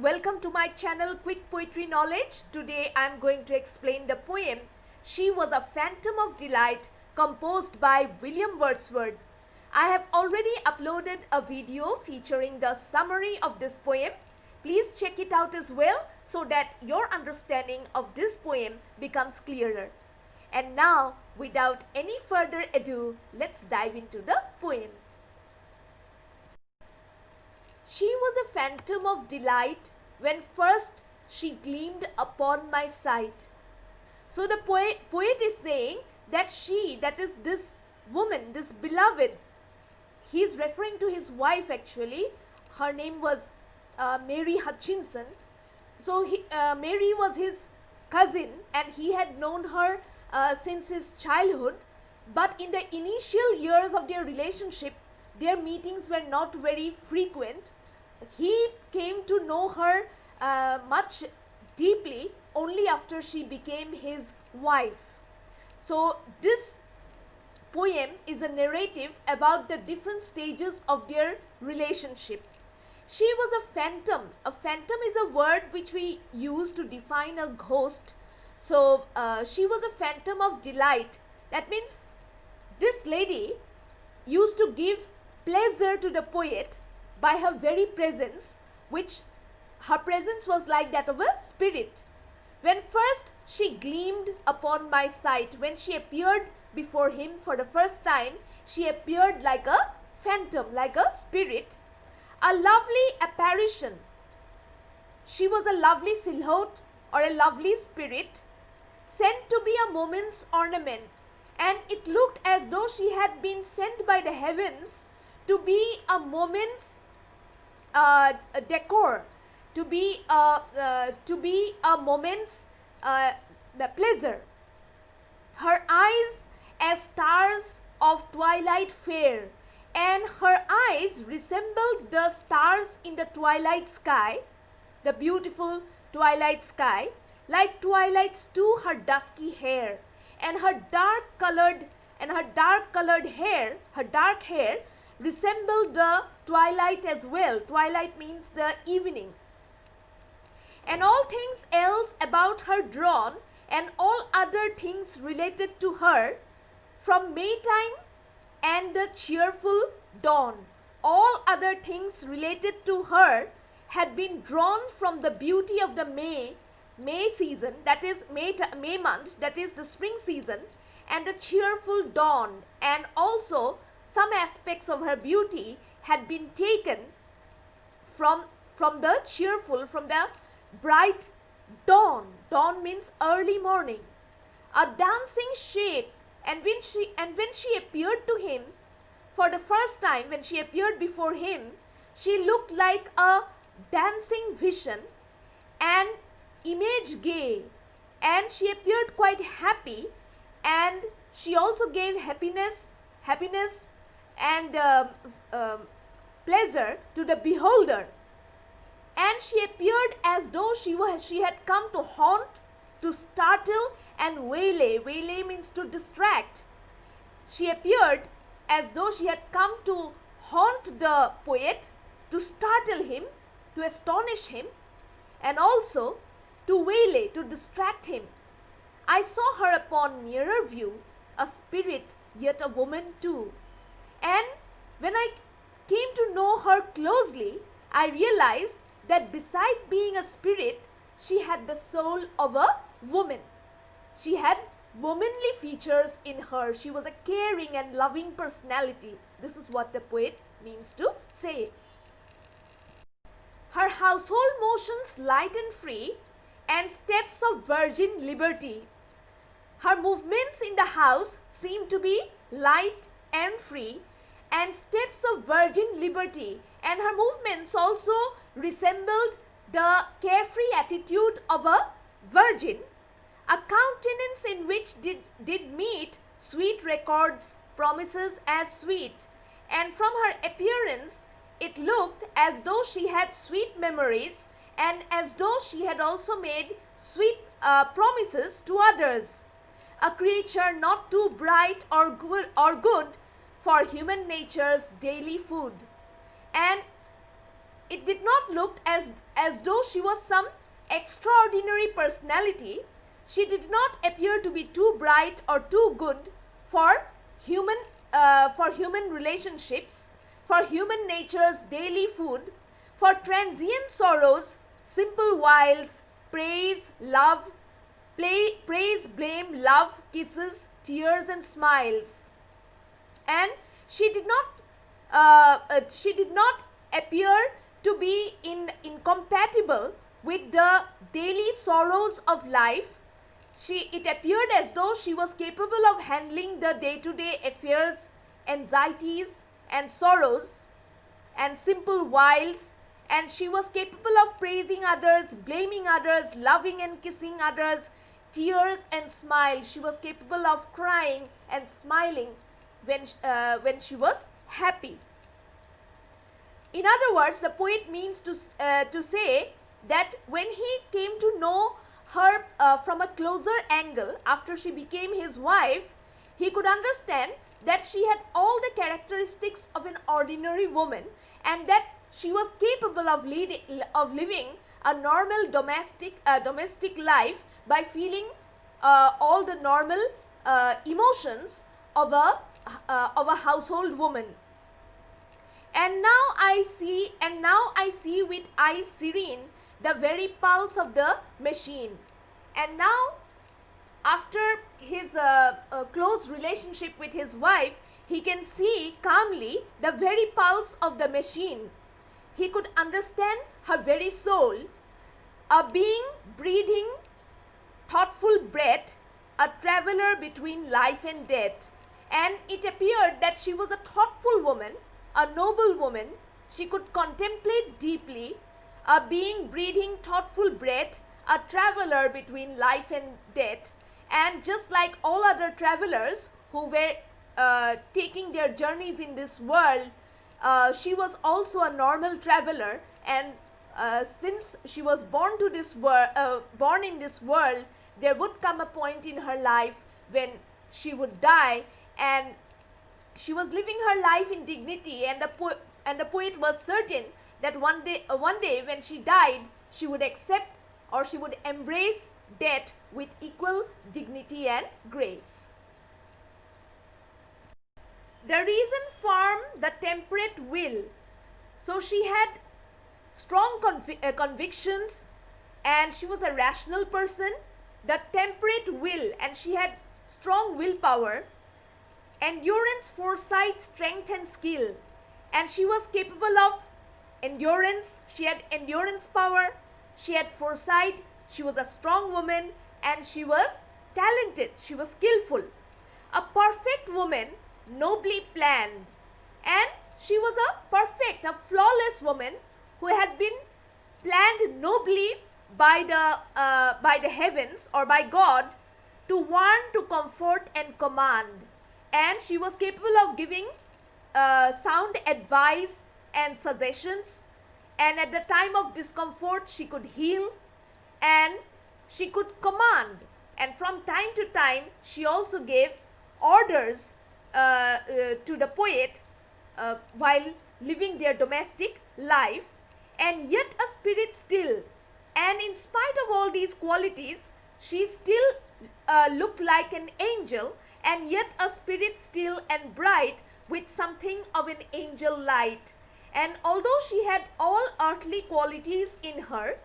welcome to my channel Quick Poetry Knowledge. Today I am going to explain the poem She Was a Phantom of Delight, composed by William Wordsworth. I have already uploaded a video featuring the summary of this poem. Please check it out as well so that your understanding of this poem becomes clearer. And now, without any further ado, let's dive into the poem. She was a phantom of delight when first she gleamed upon my sight. So the poet is saying that she, that is this woman, this beloved, he is referring to his wife actually. Her name was Mary Hutchinson. So Mary was his cousin and he had known her since his childhood. But in the initial years of their relationship, their meetings were not very frequent. He came to know her much deeply only after she became his wife. So this poem is a narrative about the different stages of their relationship. She was a phantom. A phantom is a word which we use to define a ghost. So she was a phantom of delight. That means this lady used to give pleasure to the poet by her very presence, which her presence was like that of a spirit. When first she gleamed upon my sight, when she appeared before him for the first time, she appeared like a phantom, like a spirit, a lovely apparition. She was a lovely silhouette or a lovely spirit, sent to be a moment's ornament, and it looked as though she had been sent by the heavens to be a moment's decor, to be a moment's pleasure. Her eyes as stars of twilight fair, and her eyes resembled the stars in the twilight sky, the beautiful twilight sky, like twilights to her dusky hair, and her dark colored hair, her dark hair resembled the twilight as well. Twilight means the evening. And all things else about her drawn, and all other things related to her, from Maytime and the cheerful dawn. All other things related to her had been drawn from the beauty of the May season, that is May month, that is the spring season, and the cheerful dawn, and also some aspects of her beauty had been taken from the cheerful, from the bright dawn. Dawn means early morning. A dancing shape, and when she appeared to him for the first time, when she appeared before him, she looked like a dancing vision and image gay, and she appeared quite happy, and she also gave happiness and pleasure to the beholder. And she appeared as though she had come to haunt, to startle and waylay. Waylay means to distract. She appeared as though she had come to haunt the poet, to startle him, to astonish him, and also to waylay, to distract him. I saw her upon nearer view, a spirit, yet a woman too. And when I came to know her closely, I realized that beside being a spirit, she had the soul of a woman. She had womanly features in her. She was a caring and loving personality. This is what the poet means to say. Her household motions light and free, and steps of virgin liberty. Her movements in the house seemed to be light and free, and steps of virgin liberty, and her movements also resembled the carefree attitude of a virgin, a countenance in which did meet sweet records, promises as sweet, and from her appearance it looked as though she had sweet memories, and as though she had also made sweet promises to others. A creature not too bright or good for human nature's daily food. And it did not look as though she was some extraordinary personality. She did not appear to be too bright or too good for human relationships, for human nature's daily food, for transient sorrows, simple wiles, praise, love, praise, blame, love, kisses, tears, and smiles. And she did not appear to be incompatible with the daily sorrows of life. It appeared as though she was capable of handling the day-to-day affairs, anxieties, and sorrows, and simple wiles, and she was capable of praising others, blaming others, loving and kissing others, tears and smiles. She was capable of crying and smiling when she was happy. In other words, the poet means to say that when he came to know her from a closer angle after she became his wife, he could understand that she had all the characteristics of an ordinary woman, and that she was capable of living a normal domestic life by feeling all the normal emotions of a household woman. And now I see with eyes serene the very pulse of the machine. And now, after his close relationship with his wife, he can see calmly the very pulse of the machine. He could understand her very soul, a being breathing thoughtful breath, a traveler between life and death. And it appeared that she was a thoughtful woman, a noble woman. She could contemplate deeply, a being breathing thoughtful breath, a traveler between life and death. And just like all other travelers who were taking their journeys in this world, she was also a normal traveler. And since she was born in this world, there would come a point in her life when she would die, and she was living her life in dignity. And the poet was certain that one day when she died, she would accept, or she would embrace, death with equal dignity and grace. The reason firm, the temperate will. So she had strong convictions, and she was a rational person. The temperate will, and she had strong willpower, endurance, foresight, strength, and skill. And she was capable of endurance. She had endurance power. She had foresight. She was a strong woman, and she was talented. She was skillful. A perfect woman, nobly planned. And she was a flawless woman who had been planned nobly by the heavens, or by God, to warn, to comfort, and command. And she was capable of giving sound advice and suggestions. And at the time of discomfort, she could heal, and she could command. And from time to time, she also gave orders to the poet while living their domestic life. And yet a spirit still. And in spite of all these qualities, she still looked like an angel, and yet a spirit still and bright with something of an angel light. And although she had all earthly qualities in her,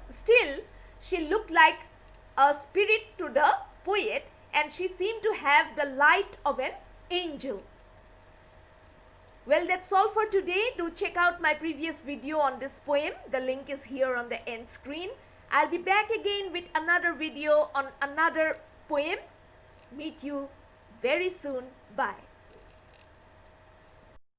still she looked like a spirit to the poet, and she seemed to have the light of an angel. Well, that's all for today. Do check out my previous video on this poem. The link is here on the end screen. I'll be back again with another video on another poem. Meet you very soon. Bye.